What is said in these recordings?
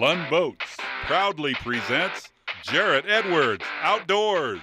Lund Boats proudly presents Jarrett Edwards Outdoors.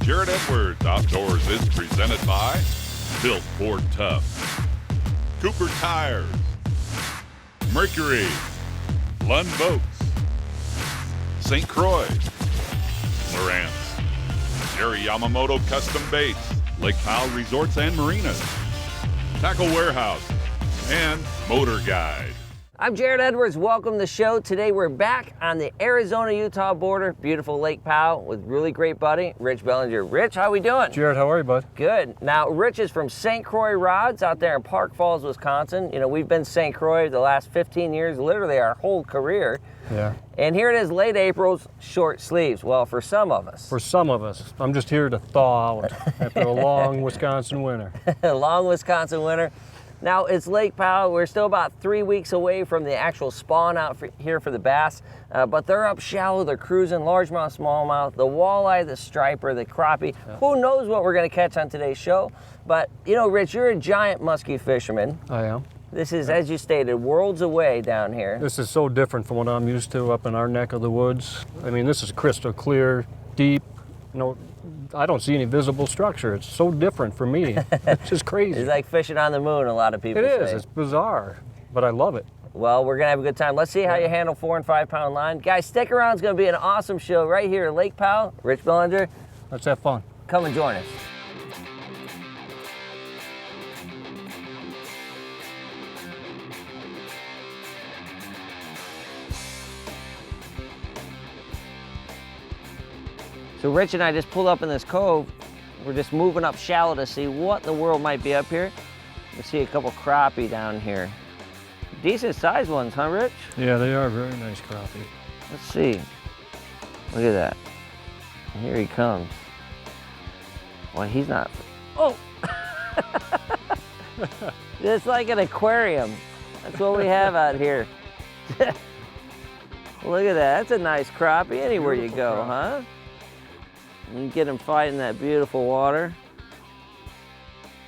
Jarrett Edwards Outdoors is presented by Built Ford Tough, Cooper Tires, Mercury, Lund Boats, St. Croix, Lowrance, Jerry Yamamoto Custom Baits, Lake Powell Resorts and Marinas, Tackle Warehouse, and Motor Guide. I'm Jarrett Edwards. Welcome to the show. Today we're back on the Arizona-Utah border, beautiful Lake Powell, with really great buddy, Rich Belanger. Rich, how we doing? Jarrett, how are you, bud? Good. Now, Rich is from St. Croix Rods out there in Park Falls, Wisconsin. You know, we've been St. Croix the last 15 years, literally our whole career. Yeah. And here it is, late April's short sleeves. Well, for some of us. For some of us. I'm just here to thaw out after a long Wisconsin winter. A long Wisconsin winter. Now, it's Lake Powell. We're still about 3 weeks away from the actual spawn out here for the bass, but they're up shallow, they're cruising, largemouth, smallmouth, the walleye, the striper, the crappie. Yeah. Who knows what we're going to catch on today's show? But, you know, Rich, you're a giant muskie fisherman. I am. This is, as you stated, worlds away down here. This is so different from what I'm used to up in our neck of the woods. I mean, this is crystal clear, deep, I don't see any visible structure. It's so different for me. It's just crazy. It's like fishing on the moon, a lot of people say. It is. It's bizarre, but I love it. Well, we're going to have a good time. Let's see how you handle 4 and 5 pound line. Guys, stick around. It's going to be an awesome show right here at Lake Powell. Rich Belanger. Let's have fun. Come and join us. So Rich and I just pulled up in this cove. We're just moving up shallow to see what in the world might be up here. We see a couple crappie down here. Decent sized ones, huh, Rich? Yeah, they are very nice crappie. Let's see. Look at that. Here he comes. Well, he's not. Oh! It's like an aquarium. That's what we have out here. Look at that. That's a nice crappie anywhere you go, huh? You can get him fighting in that beautiful water.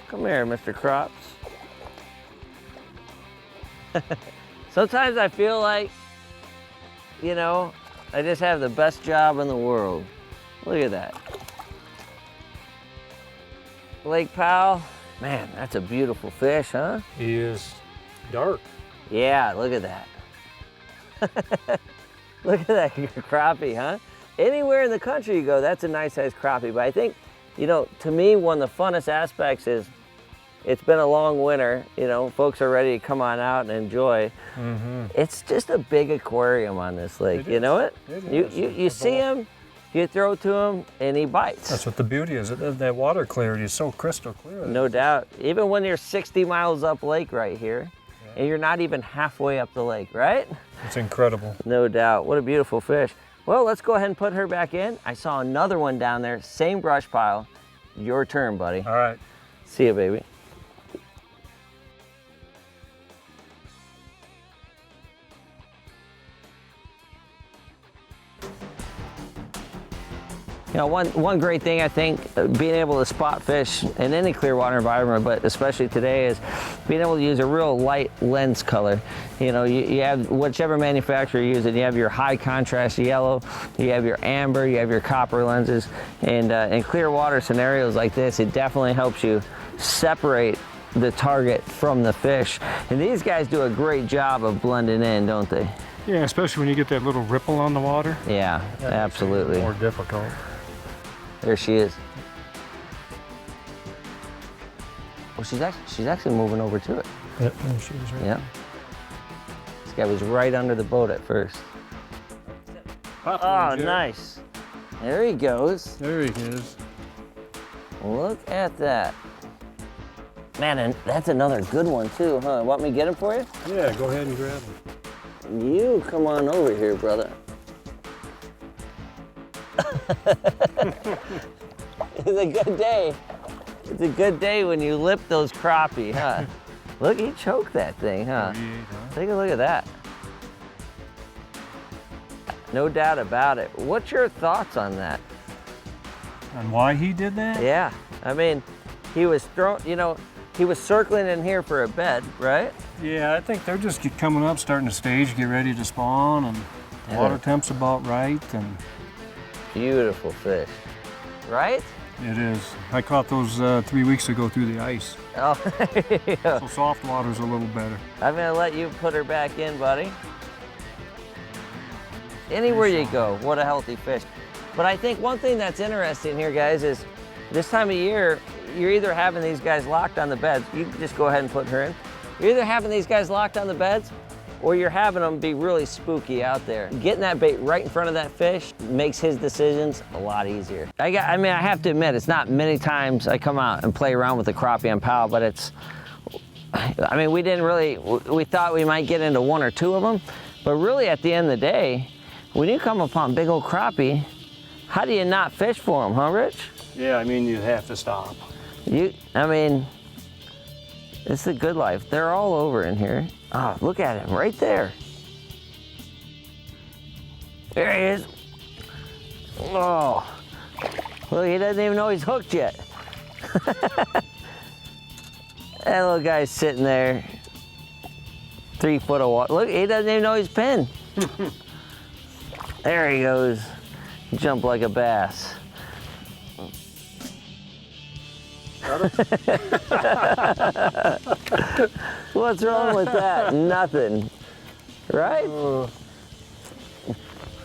Come here, Mr. Crops. Sometimes I feel like, you know, I just have the best job in the world. Look at that. Lake Powell. Man, that's a beautiful fish, huh? He is dark. Yeah, look at that. Look at that crappie, huh? Anywhere in the country you go, that's a nice sized crappie. But I think, you know, to me, one of the funnest aspects is it's been a long winter. You know, folks are ready to come on out and enjoy. Mm-hmm. It's just a big aquarium on this lake. You know it? You see him, you throw to him, and he bites. That's what the beauty is. That water clarity is so crystal clear. No doubt. Even when you're 60 miles up lake right here, and you're not even halfway up the lake, right? It's incredible. No doubt. What a beautiful fish. Well, let's go ahead and put her back in. I saw another one down there, same brush pile. Your turn, buddy. All right. See you, baby. You know, one great thing I think, being able to spot fish in any clear water environment, but especially today, is being able to use a real light lens color. You know, you have whichever manufacturer you use it, you have your high contrast yellow, you have your amber, you have your copper lenses, and in clear water scenarios like this, it definitely helps you separate the target from the fish. And these guys do a great job of blending in, don't they? Yeah, especially when you get that little ripple on the water. Yeah, absolutely. More difficult. There she is. Well, she's actually moving over to it. Yep, there she is right. Yep. This guy was right under the boat at first. Oh, nice. There he goes. There he is. Look at that. Man, and that's another good one too, huh? Want me to get him for you? Yeah, go ahead and grab him. You come on over here, brother. a good day. It's a good day when you lip those crappie, huh? Look, he choked that thing, huh? Take a look at that. No doubt about it. What's your thoughts on that? And why he did that? Yeah, I mean, he was he was circling in here for a bed, right? Yeah, I think they're just coming up, starting to stage, get ready to spawn, and the water temp's about right, and beautiful fish, right? it is. I caught those 3 weeks ago through the ice. Oh, there you go. So soft water's a little better. I'm gonna let you put her back in, buddy. Anywhere you go, what a healthy fish. But I think one thing that's interesting here, guys, is this time of year, you're either having these guys locked on the beds. You can just go ahead and put her in. You're either having these guys locked on the beds, or you're having them be really spooky out there. Getting that bait right in front of that fish makes his decisions a lot easier. I have to admit, it's not many times I come out and play around with the crappie on Powell, but we thought we might get into 1 or 2 of them, but really at the end of the day, when you come upon big old crappie, how do you not fish for them, huh, Rich? Yeah, I mean, you have to stop. It's the good life. They're all over in here. Oh, look at him right there. There he is. Oh, look, he doesn't even know he's hooked yet. That little guy's sitting there, 3 foot of water. Look, he doesn't even know he's pinned. There he goes. Jump like a bass. What's wrong with that? Nothing. Right?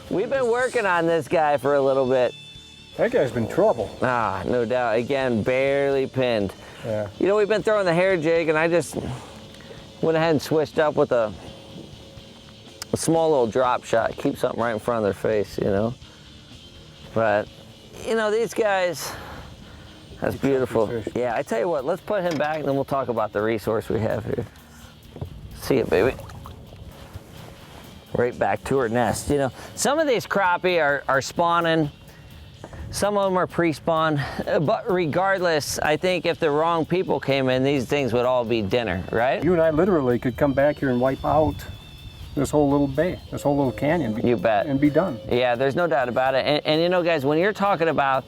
We've been working on this guy for a little bit. That guy's been trouble. Ah, no doubt. Again, barely pinned. Yeah. You know, we've been throwing the hair jig, and I just went ahead and switched up with a small little drop shot. Keep something right in front of their face, you know. But, you know, these guys, that's beautiful. Yeah, I tell you what, let's put him back, and then we'll talk about the resource we have here. See it, baby. Right back to her nest. You know, some of these crappie are spawning. Some of them are pre-spawn, but regardless, I think if the wrong people came in, these things would all be dinner, right? You and I literally could come back here and wipe out this whole little bay, this whole little canyon. You bet. And be done. Yeah, there's no doubt about it. And you know, guys, when you're talking about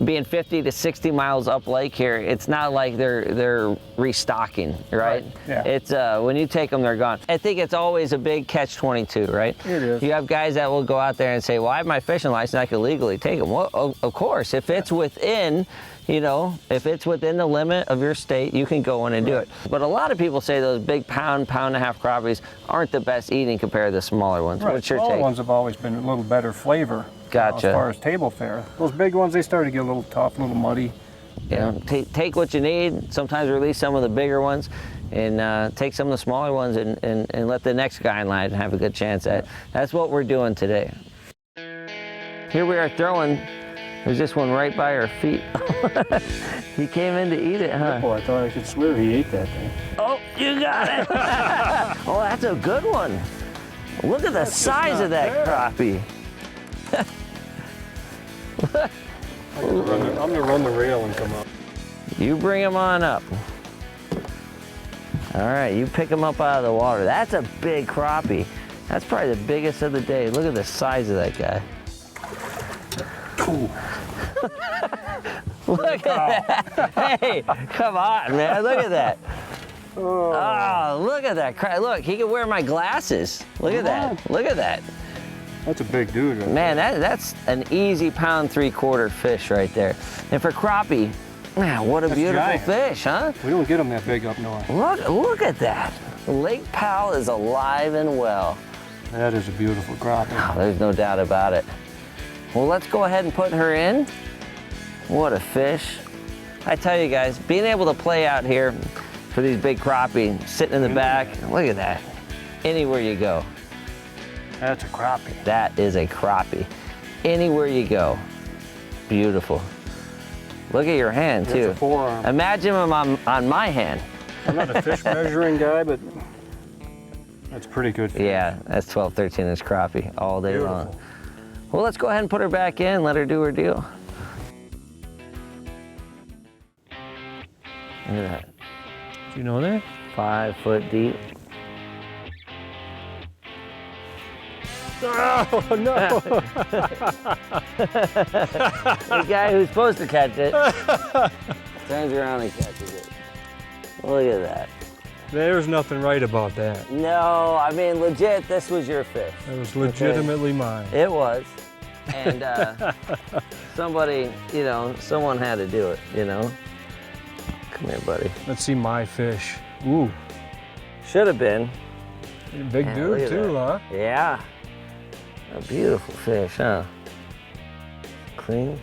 being 50 to 60 miles up lake here, it's not like they're restocking, right? Yeah. It's when you take them, they're gone. I think it's always a big catch-22, right? It is. You have guys that will go out there and say, well, I have my fishing license, I can legally take them. Well, of course, if it's within, you know, if it's within the limit of your state, you can go in and do it. But a lot of people say those big pound and a half crappies aren't the best eating compared to the smaller ones. Right. What's your Smaller take? ones have always been a little better flavor. Gotcha. As far as table fare. Those big ones, they start to get a little tough, a little muddy. You know, take what you need. Sometimes release some of the bigger ones, and take some of the smaller ones, and let the next guy in line have a good chance at it. That's what we're doing today. Here we are throwing. There's this one right by our feet. He came in to eat it, huh? Oh, I thought I could swear he ate that thing. Oh, you got it. Oh, that's a good one. Look at the size of that crappie. I'm gonna run the rail and come up. You bring him on up. All right, you pick him up out of the water. That's a big crappie. That's probably the biggest of the day. Look at the size of that guy. Look at that. Hey, come on, man. Look at that. Oh, look at that. Look, he can wear my glasses. Look at that. Look at that. That's a big dude, right? Man, that's an easy pound 3/4 fish right there. And for crappie, man, what a beautiful giant fish, huh? We don't get them that big up north. Look at that. Lake Powell is alive and well. That is a beautiful crappie. Oh, there's no doubt about it. Well, let's go ahead and put her in. What a fish. I tell you guys, being able to play out here for these big crappie, sitting in the back, look at that. Anywhere you go. That's a crappie. That is a crappie. Anywhere you go. Beautiful. Look at your hand, too. That's a forearm. Imagine him on my hand. I'm not a fish measuring guy, but that's pretty good fish. Yeah, that's 12, 13-inch crappie all day long. Well, let's go ahead and put her back in, let her do her deal. Look at that. Do you know that? 5 foot deep. Oh, no. The guy who's supposed to catch it turns around and catches it. Look at that. There's nothing right about that. No, I mean, legit, this was your fish. It was legitimately mine. It was. And somebody, you know, someone had to do it, you know? Come here, buddy. Let's see my fish. Ooh. Should have been. Big Man, look dude at too, huh? that. Yeah. A beautiful fish, huh? Clean.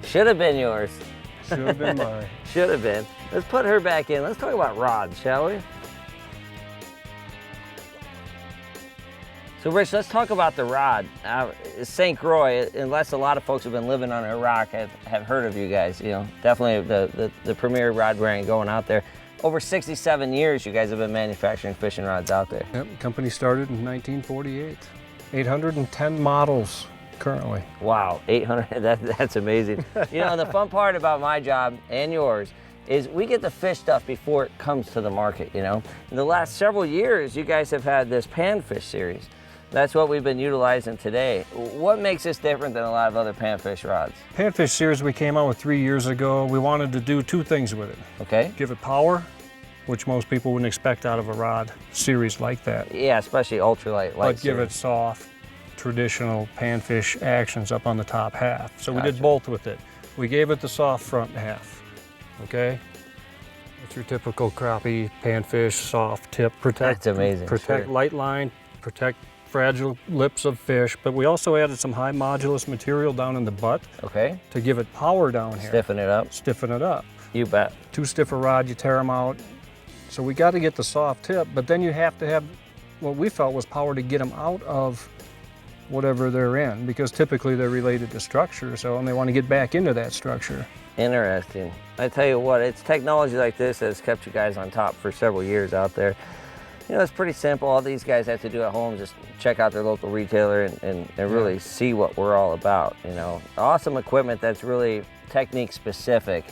Should have been yours. Should have been mine. Should have been. Let's put her back in. Let's talk about rods, shall we? So, Rich, let's talk about the rod. St. Croix, unless a lot of folks have been living on a rock, have heard of you guys. You know, definitely the premier rod brand going out there. Over 67 years, you guys have been manufacturing fishing rods out there. Yep, company started in 1948. 810 models currently. Wow, 800, that's amazing. You know, and the fun part about my job and yours is we get to fish stuff before it comes to the market, you know. In the last several years, you guys have had this panfish series. That's what we've been utilizing today. What makes this different than a lot of other panfish rods? Panfish series we came out with 3 years ago. We wanted to do 2 things with it. Okay. Give it power, which most people wouldn't expect out of a rod series like that. Yeah, especially ultralight. But give it soft, traditional panfish actions up on the top half. So we Gotcha. did both with it. We gave it the soft front half, okay? It's your typical crappie, panfish, soft tip, protect. That's amazing, Protect sure. light line, protect fragile lips of fish, but we also added some high modulus material down in the butt Okay. to give it power down here. Stiffen it up. Stiffen it up. You bet. Too stiff a rod, you tear them out. So we got to get the soft tip, but then you have to have what we felt was power to get them out of whatever they're in, because typically they're related to structure, so and they want to get back into that structure. Interesting. I tell you what, it's technology like this that has kept you guys on top for several years out there. You know, it's pretty simple. All these guys have to do at home, just check out their local retailer and really see what we're all about, you know. Awesome equipment that's really technique specific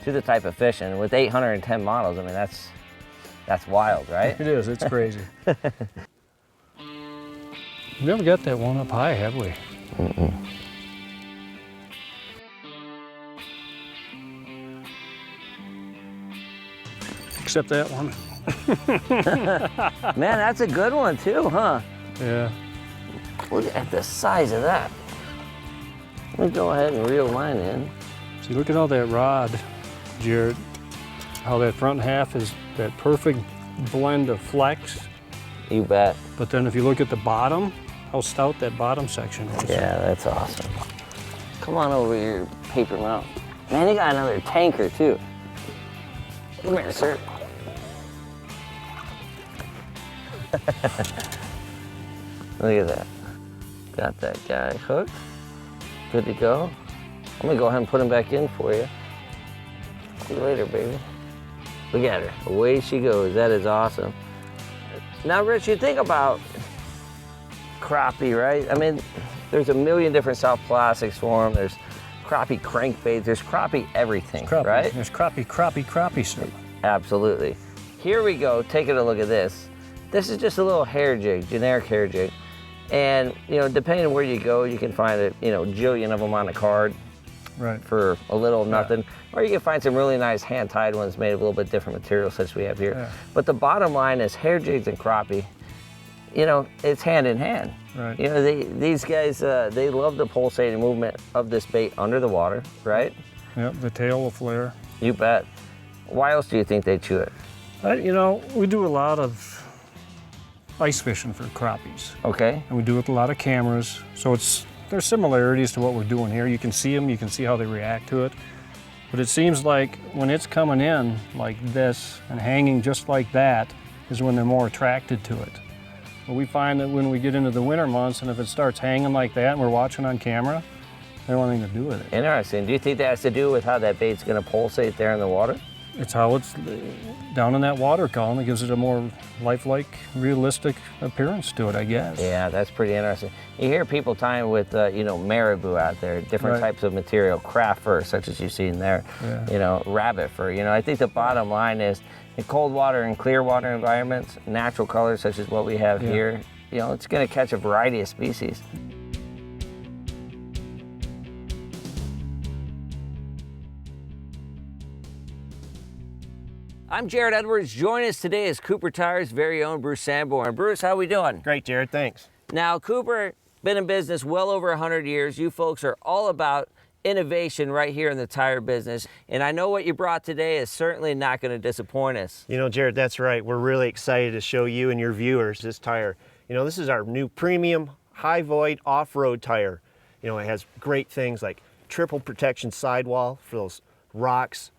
to the type of fishing. With 810 models, I mean, that's wild, right? It is, it's crazy. We never got that one up high, have we? Mm-mm. Except that one. Man, that's a good one too, huh? Yeah. Look at the size of that. Let me go ahead and reel mine in. See, look at all that rod, Jarrett. How that front half is that perfect blend of flex. You bet. But then if you look at the bottom, how stout that bottom section is. Yeah, that's awesome. Come on over here, paper mount. Man, you got another tanker too. Come here, sir. Look at that. Got that guy hooked. Good to go. I'm gonna go ahead and put him back in for you. See you later, baby. Look at her. Away she goes. That is awesome. Now, Rich, you think about crappie, right? I mean, there's a million different soft plastics for them. There's crappie crankbaits. There's crappie everything, Crappie. right? There's crappie stuff. Absolutely. Here we go. Taking a look at this. This is just a little hair jig, generic hair jig. And, you know, depending on where you go, you can find a, you know, jillion of them on a card Right. for a little nothing. Or you can find some really nice hand-tied ones made of a little bit different material, such as we have here. Yeah. But the bottom line is hair jigs and crappie, you know, it's hand in hand. Right. You know, these guys, they love the pulsating movement of this bait under the water, right? Yep, the tail will flare. You bet. Why else do you think they chew it? You know, we do a lot of ice fishing for crappies, Okay. and we do it with a lot of cameras. So there's similarities to what we're doing here. You can see them, you can see how they react to it. But it seems like when it's coming in like this and hanging just like that is when they're more attracted to it. But we find that when we get into the winter months and if it starts hanging like that and we're watching on camera, they don't want anything to do with it. Interesting. Do you think that has to do with how that bait's going to pulsate there in the water? it's how it's down in that water column. It gives it a more lifelike, realistic appearance to it, I guess. Yeah, that's pretty interesting. You hear people tying with, you know, marabou out there, different Right. types of material, craft fur, such as you see in there, Yeah. you know, rabbit fur. You know, I think the bottom line is in cold water and clear water environments, natural colors such as what we have Yeah. here, you know, it's going to catch a variety of species. I'm Jarrett Edwards. Join us today is Cooper Tire's very own Bruce Sanborn. Bruce, how we doing? Great, Jared, thanks. Now, Cooper, been in business well over 100 years. You folks are all about innovation right here in the tire business. And I know what you brought today is certainly not going to disappoint us. You know, Jared, that's right. We're really excited to show you and your viewers this tire. You know, this is our new premium high void off-road tire. You know, it has great things like triple protection sidewall for those rocks,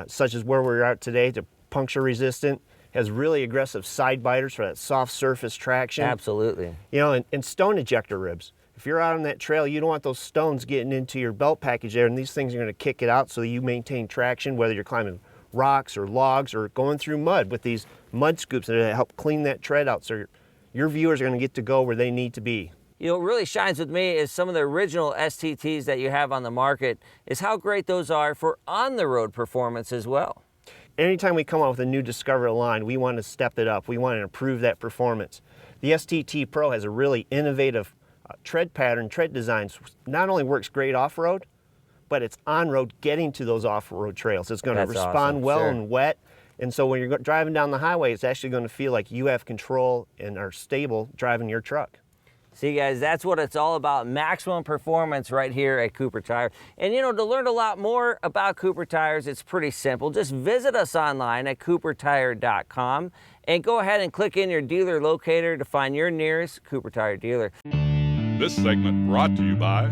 such as where we're at today, to puncture resistant. Has really aggressive side biters for that soft surface traction. Absolutely. You know, and stone ejector ribs. If you're out on that trail, you don't want those stones getting into your belt package there, and these things are going to kick it out so you maintain traction, whether you're climbing rocks or logs or going through mud with these mud scoops that help clean that tread out, so your viewers are going to get to go where they need to be. You know, what really shines with me is some of the original STTs that you have on the market is how great those are for on-the-road performance as well. Anytime we come out with a new Discover line, we want to step it up. We want to improve that performance. The STT Pro has a really innovative tread pattern, tread designs. Not only works great off-road, but it's on-road getting to those off-road trails. It's going to That's respond awesome. well Sure. and wet. And so when you're driving down the highway, it's actually going to feel like you have control and are stable driving your truck. See, guys, that's what it's all about, maximum performance right here at Cooper Tire. And, you know, to learn a lot more about Cooper Tires, it's pretty simple. Just visit us online at coopertire.com and go ahead and click in your dealer locator to find your nearest Cooper Tire dealer. This segment brought to you by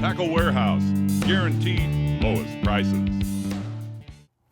Tackle Warehouse, guaranteed lowest prices.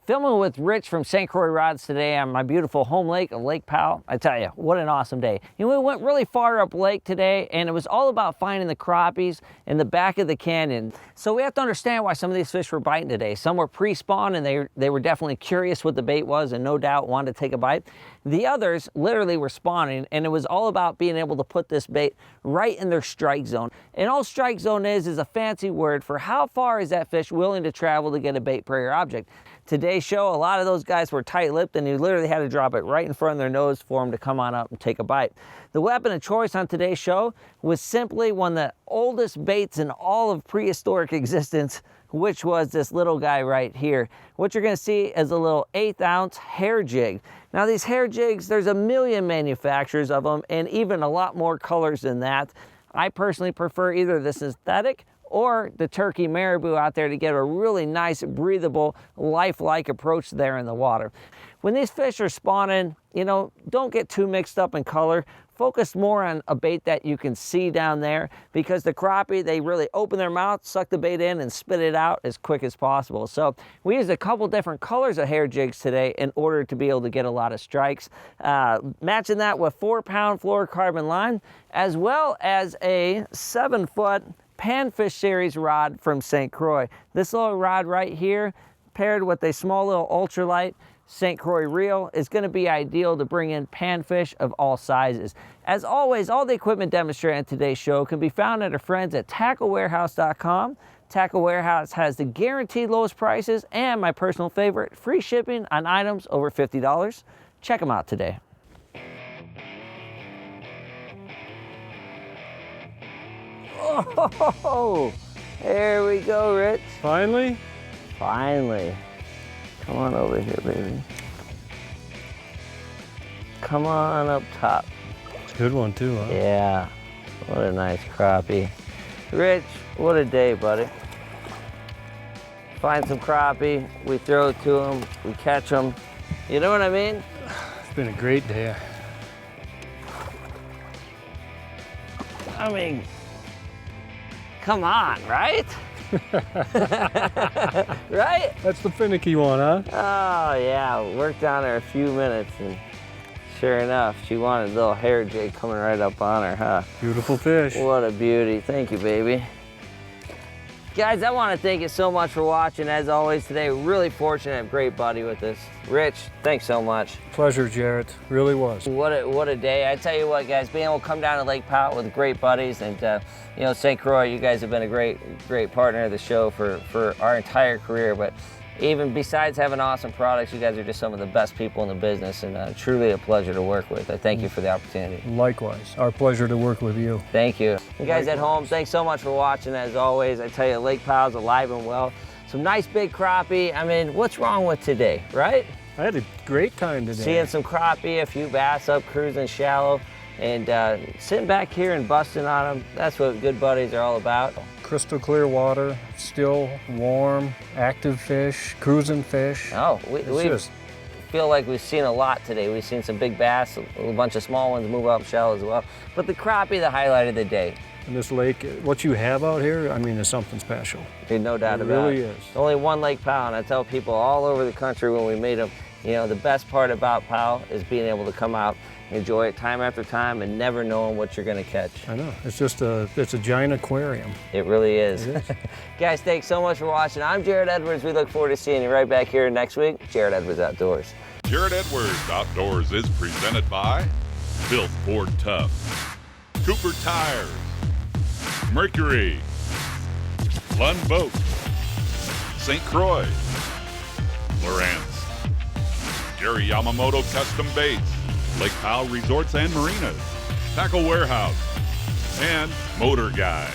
Filming with Rich from St. Croix Rods today on my beautiful home lake of Lake Powell. I tell you, what an awesome day. You know, we went really far up lake today, and it was all about finding the crappies in the back of the canyon. So we have to understand why some of these fish were biting today. Some were pre-spawn, and they were definitely curious what the bait was and no doubt wanted to take a bite. The others literally were spawning, and it was all about being able to put this bait right in their strike zone. And all strike zone is a fancy word for how far is that fish willing to travel to get a bait prey or object. Today's show, a lot of those guys were tight-lipped, and you literally had to drop it right in front of their nose for them to come on up and take a bite. The weapon of choice on today's show was simply one of the oldest baits in all of prehistoric existence, which was this little guy right here. What you're gonna see is a little 1/8 ounce hair jig. Now these hair jigs, there's a million manufacturers of them and even a lot more colors than that. I personally prefer either the synthetic or the turkey marabou out there to get a really nice, breathable, lifelike approach there in the water. When these fish are spawning, you know, don't get too mixed up in color. Focus more on a bait that you can see down there, because the crappie, they really open their mouth, suck the bait in, and spit it out as quick as possible. So we used a couple different colors of hair jigs today in order to be able to get a lot of strikes. Matching that with 4-pound fluorocarbon line, as well as a 7-foot Panfish Series rod from St. Croix. This little rod right here, paired with a small little ultralight St. Croix reel, is going to be ideal to bring in panfish of all sizes. As always, all the equipment demonstrated in today's show can be found at our friends at tacklewarehouse.com. Tackle Warehouse has the guaranteed lowest prices and my personal favorite, free shipping on items over $50. Check them out today. Oh, there we go, Rich. Finally? Finally. Come on over here, baby. Come on up top. It's a good one too, huh? Yeah, what a nice crappie. Rich, what a day, buddy. Find some crappie, we throw it to them, we catch them. You know what I mean? It's been a great day. I mean, come on, right? Right? That's the finicky one, huh? Oh yeah, worked on her a few minutes, and sure enough, she wanted a little hair jig coming right up on her, huh? Beautiful fish. What a beauty. Thank you, baby. Guys, I want to thank you so much for watching. As always today, really fortunate to have a great buddy with us. Rich, thanks so much. Pleasure, Jarrett. Really was. What a day. I tell you what, guys, being able to come down to Lake Powell with great buddies, and you know, St. Croix, you guys have been a great partner of the show for our entire career. But even besides having awesome products, you guys are just some of the best people in the business, and truly a pleasure to work with. I thank you for the opportunity. Likewise. Our pleasure to work with you. Thank you. You guys at home, thanks so much for watching. As always, I tell you, Lake Powell's alive and well. Some nice big crappie. I mean, what's wrong with today, right? I had a great time today. Seeing some crappie, a few bass up, cruising shallow, and sitting back here and busting on them. That's what good buddies are all about. Crystal clear water, still warm, active fish, cruising fish. Oh, we feel like we've seen a lot today. We've seen some big bass, a bunch of small ones move up shallow as well. But the crappie, the highlight of the day. And this lake, what you have out here, I mean, is something special. There's no doubt It about really it. is. Only one Lake Powell, and I tell people all over the country when we meet them, you know, the best part about Powell is being able to come out, enjoy it time after time, and never knowing what you're going to catch. I know. It's just it's a giant aquarium. It really is. It is. Guys, thanks so much for watching. I'm Jarrett Edwards. We look forward to seeing you right back here next week. Jarrett Edwards Outdoors. Jarrett Edwards Outdoors is presented by Built Ford Tough, Cooper Tires, Mercury, Lund Boat, St. Croix, Lowrance, Gary Yamamoto Custom Baits, Lake Powell Resorts and Marinas, Tackle Warehouse, and Motor Guide.